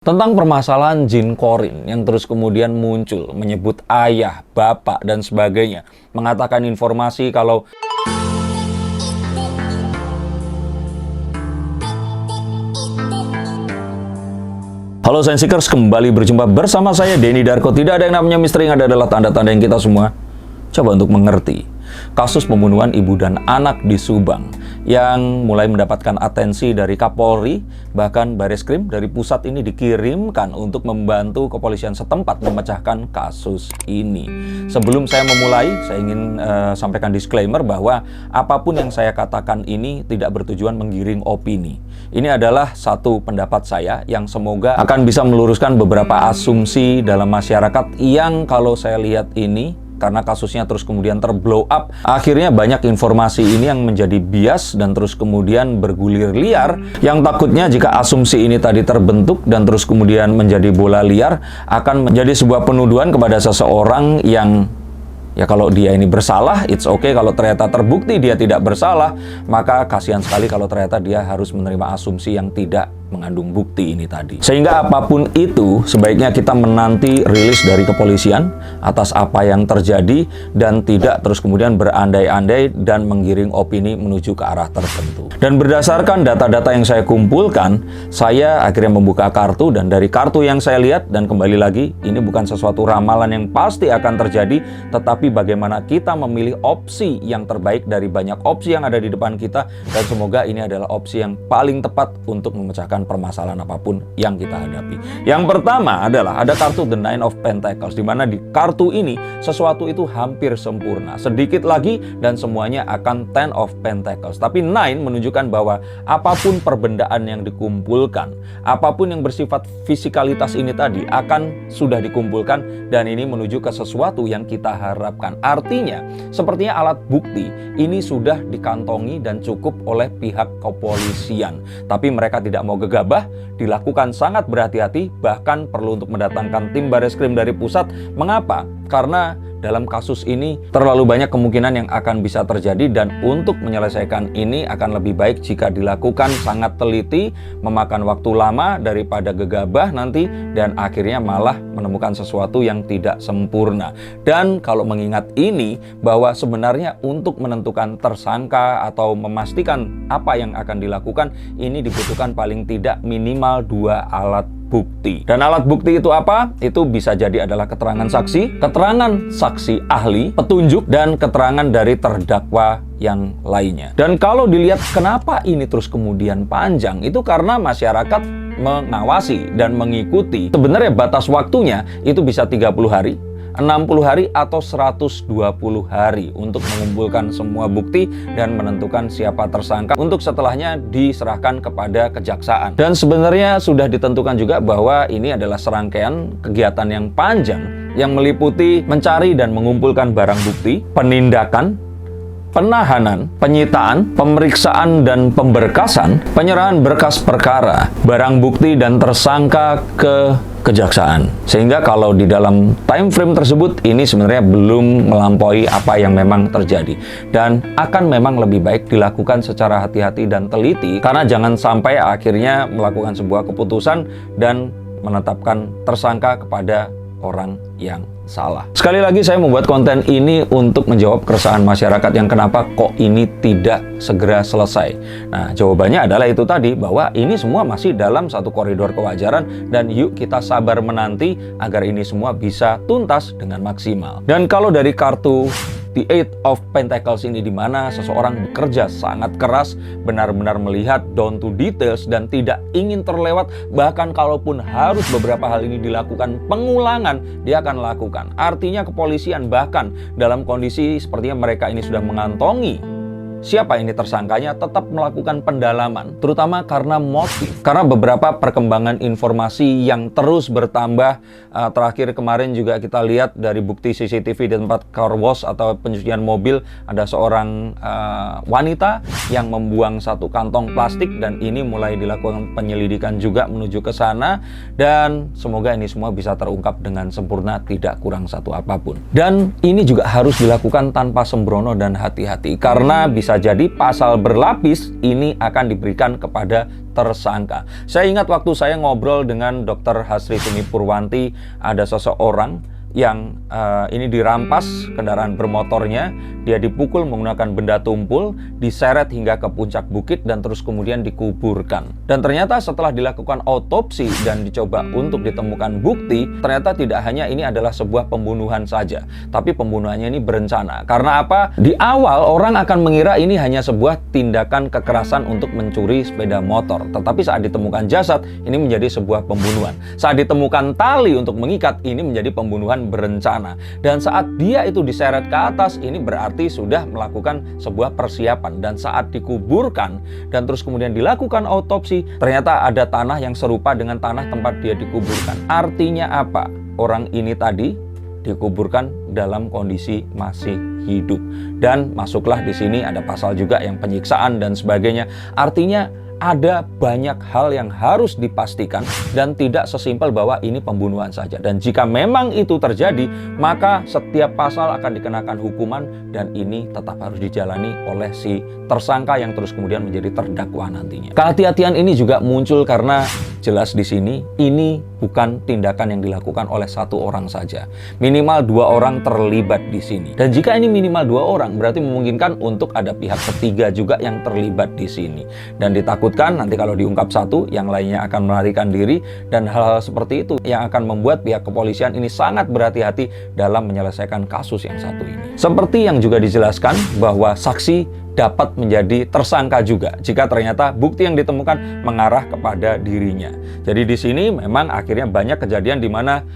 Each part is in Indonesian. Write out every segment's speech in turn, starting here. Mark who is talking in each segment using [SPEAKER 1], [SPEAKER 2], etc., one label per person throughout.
[SPEAKER 1] Tentang permasalahan jin korin yang terus kemudian muncul, menyebut ayah, bapak, dan sebagainya, mengatakan informasi kalau Halo Science Seekers, kembali berjumpa bersama saya Denny Darko. Tidak ada yang namanya misteri, yang ada adalah tanda-tanda yang kita semua coba untuk mengerti. Kasus pembunuhan ibu dan anak di Subang yang mulai mendapatkan atensi dari Kapolri, bahkan Bareskrim dari pusat ini dikirimkan untuk membantu kepolisian setempat memecahkan kasus ini. Sebelum saya memulai, saya ingin sampaikan disclaimer bahwa apapun yang saya katakan ini tidak bertujuan menggiring opini. Ini adalah satu pendapat saya yang semoga akan bisa meluruskan beberapa asumsi dalam masyarakat yang kalau saya lihat ini, karena kasusnya terus kemudian terblow up, akhirnya banyak informasi ini yang menjadi bias dan terus kemudian bergulir liar, yang takutnya jika asumsi ini tadi terbentuk dan terus kemudian menjadi bola liar, akan menjadi sebuah penuduhan kepada seseorang yang ya kalau dia ini bersalah, it's okay. Kalau ternyata terbukti dia tidak bersalah, maka kasihan sekali kalau ternyata dia harus menerima asumsi yang tidak mengandung bukti ini tadi. Sehingga apapun itu, sebaiknya kita menanti rilis dari kepolisian atas apa yang terjadi dan tidak terus kemudian berandai-andai dan menggiring opini menuju ke arah tertentu. Dan berdasarkan data-data yang saya kumpulkan, saya akhirnya membuka kartu, dan dari kartu yang saya lihat, dan kembali lagi, ini bukan sesuatu ramalan yang pasti akan terjadi, tetapi bagaimana kita memilih opsi yang terbaik dari banyak opsi yang ada di depan kita, dan semoga ini adalah opsi yang paling tepat untuk memecahkan permasalahan apapun yang kita hadapi. Yang pertama adalah ada kartu The Nine of Pentacles, di mana di kartu ini sesuatu itu hampir sempurna. Sedikit lagi dan semuanya akan Ten of Pentacles. Tapi Nine menunjukkan bahwa apapun perbendaan yang dikumpulkan, apapun yang bersifat fisikalitas ini tadi akan sudah dikumpulkan, dan ini menuju ke sesuatu yang kita harapkan. Artinya, sepertinya alat bukti ini sudah dikantongi dan cukup oleh pihak kepolisian. Tapi mereka tidak mau gegabah, dilakukan sangat berhati-hati, bahkan perlu untuk mendatangkan tim Bareskrim dari pusat. Mengapa? Karena dalam kasus ini terlalu banyak kemungkinan yang akan bisa terjadi, dan untuk menyelesaikan ini akan lebih baik jika dilakukan sangat teliti, memakan waktu lama daripada gegabah nanti dan akhirnya malah menemukan sesuatu yang tidak sempurna. Dan kalau mengingat ini, bahwa sebenarnya untuk menentukan tersangka atau memastikan apa yang akan dilakukan, ini dibutuhkan paling tidak minimal 2 alat bukti. Dan alat bukti itu apa? Itu bisa jadi adalah keterangan saksi ahli, petunjuk, dan keterangan dari terdakwa yang lainnya. Dan kalau dilihat kenapa ini terus kemudian panjang, itu karena masyarakat mengawasi dan mengikuti. Sebenarnya batas waktunya itu bisa 30 hari, 60 hari, atau 120 hari untuk mengumpulkan semua bukti dan menentukan siapa tersangka untuk setelahnya diserahkan kepada kejaksaan. Dan sebenarnya sudah ditentukan juga bahwa ini adalah serangkaian kegiatan yang panjang yang meliputi mencari dan mengumpulkan barang bukti, penindakan, penahanan, penyitaan, pemeriksaan dan pemberkasan, penyerahan berkas perkara, barang bukti dan tersangka ke kejaksaan. Sehingga kalau di dalam time frame tersebut ini sebenarnya belum melampaui apa yang memang terjadi, dan akan memang lebih baik dilakukan secara hati-hati dan teliti, karena jangan sampai akhirnya melakukan sebuah keputusan dan menetapkan tersangka kepada orang yang salah. Sekali lagi saya membuat konten ini untuk menjawab keresahan masyarakat yang kenapa kok ini tidak segera selesai. Nah, jawabannya adalah itu tadi, bahwa ini semua masih dalam satu koridor kewajaran, dan yuk kita sabar menanti agar ini semua bisa tuntas dengan maksimal. Dan kalau dari kartu The Eight of Pentacles ini, di mana seseorang bekerja sangat keras, benar-benar melihat down to details dan tidak ingin terlewat, bahkan kalaupun harus beberapa hal ini dilakukan pengulangan, dia akan lakukan. Artinya kepolisian bahkan dalam kondisi sepertinya mereka ini sudah mengantongi siapa ini tersangkanya, tetap melakukan pendalaman, terutama karena motif. Karena beberapa perkembangan informasi yang terus bertambah. Terakhir kemarin juga kita lihat dari bukti CCTV di tempat car wash atau pencucian mobil, ada seorang wanita yang membuang satu kantong plastik, dan ini mulai dilakukan penyelidikan juga menuju ke sana, dan semoga ini semua bisa terungkap dengan sempurna, tidak kurang satu apapun. Dan ini juga harus dilakukan tanpa sembrono dan hati-hati, karena bisa bisa jadi pasal berlapis ini akan diberikan kepada tersangka. Saya ingat waktu saya ngobrol dengan Dr. Hasri Sumi Purwanti, ada seseorang yang ini dirampas kendaraan bermotornya, dia dipukul menggunakan benda tumpul, diseret hingga ke puncak bukit dan terus kemudian dikuburkan. Dan ternyata setelah dilakukan autopsi dan dicoba untuk ditemukan bukti, ternyata tidak hanya ini adalah sebuah pembunuhan saja, tapi pembunuhannya ini berencana. Karena apa? Di awal orang akan mengira ini hanya sebuah tindakan kekerasan untuk mencuri sepeda motor, tetapi saat ditemukan jasad, ini menjadi sebuah pembunuhan. Saat ditemukan tali untuk mengikat, ini menjadi pembunuhan berencana. Dan saat dia itu diseret ke atas, ini berarti sudah melakukan sebuah persiapan. Dan saat dikuburkan dan terus kemudian dilakukan autopsi, ternyata ada tanah yang serupa dengan tanah tempat dia dikuburkan. Artinya apa? Orang ini tadi dikuburkan dalam kondisi masih hidup. Dan masuklah di sini ada pasal juga yang penyiksaan dan sebagainya. Artinya ada banyak hal yang harus dipastikan dan tidak sesimpel bahwa ini pembunuhan saja. Dan jika memang itu terjadi, maka setiap pasal akan dikenakan hukuman dan ini tetap harus dijalani oleh si tersangka yang terus kemudian menjadi terdakwa nantinya. Kehati-hatian ini juga muncul karena jelas di sini ini bukan tindakan yang dilakukan oleh satu orang saja. Minimal 2 orang terlibat di sini. Dan jika ini minimal 2 orang, berarti memungkinkan untuk ada pihak ketiga juga yang terlibat di sini. Dan ditakutkan nanti kalau diungkap satu, yang lainnya akan melarikan diri, dan hal-hal seperti itu yang akan membuat pihak kepolisian ini sangat berhati-hati dalam menyelesaikan kasus yang satu ini. Seperti yang juga dijelaskan bahwa saksi dapat menjadi tersangka juga jika ternyata bukti yang ditemukan mengarah kepada dirinya. Jadi di sini memang akhirnya banyak kejadian di mana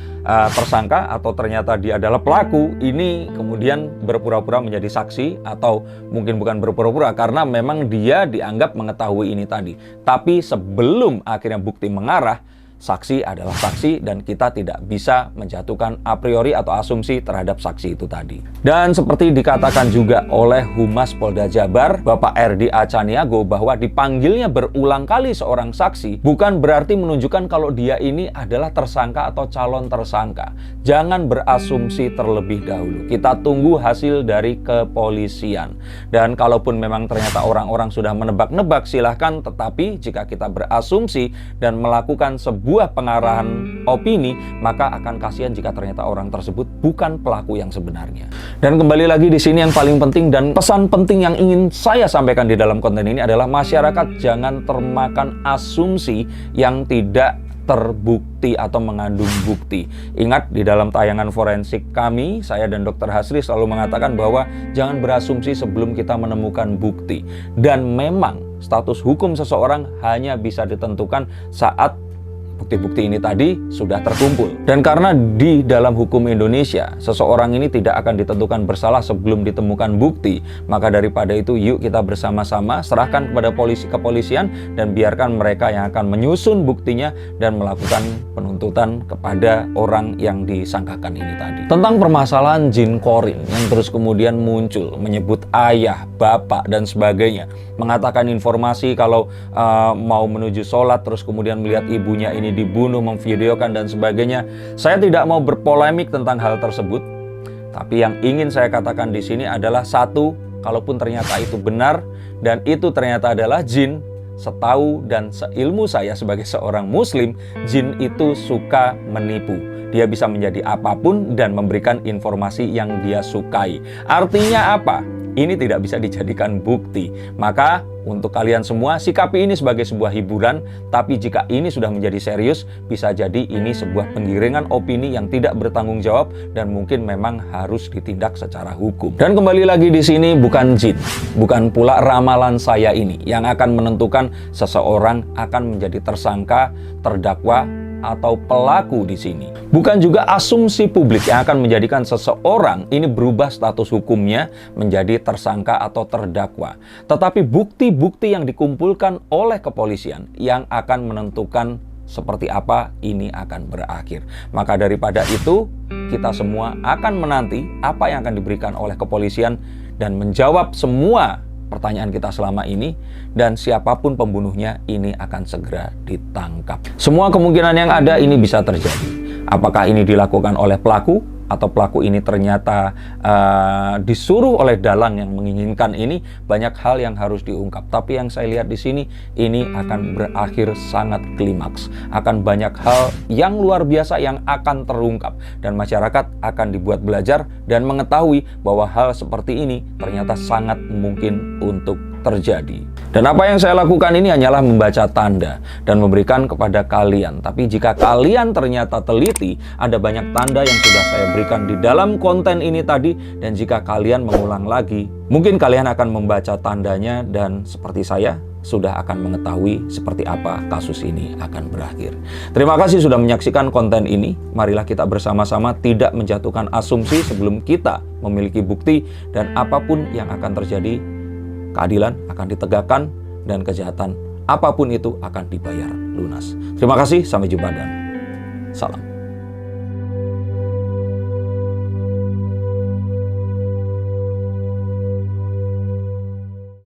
[SPEAKER 1] tersangka atau ternyata dia adalah pelaku ini kemudian berpura-pura menjadi saksi, atau mungkin bukan berpura-pura karena memang dia dianggap mengetahui ini tadi. Tapi sebelum akhirnya bukti mengarah, saksi adalah saksi dan kita tidak bisa menjatuhkan a priori atau asumsi terhadap saksi itu tadi. Dan seperti dikatakan juga oleh Humas Polda Jabar, Bapak R.D. Acaniago, bahwa dipanggilnya berulang kali seorang saksi bukan berarti menunjukkan kalau dia ini adalah tersangka atau calon tersangka. Jangan berasumsi terlebih dahulu. Kita tunggu hasil dari kepolisian. Dan kalaupun memang ternyata orang-orang sudah menebak-nebak, silahkan. Tetapi jika kita berasumsi dan melakukan sebuah pengarahan opini, maka akan kasihan jika ternyata orang tersebut bukan pelaku yang sebenarnya. Dan kembali lagi di sini yang paling penting dan pesan penting yang ingin saya sampaikan di dalam konten ini adalah masyarakat jangan termakan asumsi yang tidak terbukti atau mengandung bukti. Ingat, di dalam tayangan forensik kami, saya dan Dr. Hasri selalu mengatakan bahwa jangan berasumsi sebelum kita menemukan bukti. Dan memang status hukum seseorang hanya bisa ditentukan saat bukti-bukti ini tadi sudah terkumpul. Dan karena di dalam hukum Indonesia, seseorang ini tidak akan ditentukan bersalah sebelum ditemukan bukti, maka daripada itu yuk kita bersama-sama serahkan kepada kepolisian dan biarkan mereka yang akan menyusun buktinya dan melakukan penuntutan kepada orang yang disangkakan ini tadi. Tentang permasalahan jin korin yang terus kemudian muncul, menyebut ayah, bapak, dan sebagainya, mengatakan informasi kalau mau menuju sholat terus kemudian melihat ibunya ini dibunuh, memvideokan dan sebagainya. Saya tidak mau berpolemik tentang hal tersebut, tapi yang ingin saya katakan di sini adalah satu, kalaupun ternyata itu benar dan itu ternyata adalah jin, setahu dan seilmu saya sebagai seorang muslim, jin itu suka menipu. Dia bisa menjadi apapun dan memberikan informasi yang dia sukai. Artinya apa? Ini tidak bisa dijadikan bukti. Maka untuk kalian semua, sikapi ini sebagai sebuah hiburan. Tapi jika ini sudah menjadi serius, bisa jadi ini sebuah penggiringan opini yang tidak bertanggung jawab dan mungkin memang harus ditindak secara hukum. Dan kembali lagi di sini, bukan jin, bukan pula ramalan saya ini yang akan menentukan seseorang akan menjadi tersangka, terdakwa, atau pelaku di sini. Bukan juga asumsi publik yang akan menjadikan seseorang ini berubah status hukumnya menjadi tersangka atau terdakwa. Tetapi bukti-bukti yang dikumpulkan oleh kepolisian yang akan menentukan seperti apa ini akan berakhir. Maka daripada itu, kita semua akan menanti apa yang akan diberikan oleh kepolisian dan menjawab semua pertanyaan kita selama ini, dan siapapun pembunuhnya ini akan segera ditangkap. Semua kemungkinan yang ada ini bisa terjadi. Apakah ini dilakukan oleh pelaku atau pelaku ini ternyata disuruh oleh dalang yang menginginkan ini, banyak hal yang harus diungkap. Tapi yang saya lihat di sini, ini akan berakhir sangat klimaks. Akan banyak hal yang luar biasa yang akan terungkap. Dan masyarakat akan dibuat belajar dan mengetahui bahwa hal seperti ini ternyata sangat mungkin untuk terjadi. Dan apa yang saya lakukan ini hanyalah membaca tanda dan memberikan kepada kalian. Tapi jika kalian ternyata teliti, ada banyak tanda yang sudah saya berikan di dalam konten ini tadi. Dan jika kalian mengulang lagi, mungkin kalian akan membaca tandanya dan seperti saya, sudah akan mengetahui seperti apa kasus ini akan berakhir. Terima kasih sudah menyaksikan konten ini. Marilah kita bersama-sama tidak menjatuhkan asumsi sebelum kita memiliki bukti, dan apapun yang akan terjadi, keadilan akan ditegakkan dan kejahatan apapun itu akan dibayar lunas. Terima kasih, sampai jumpa dan salam.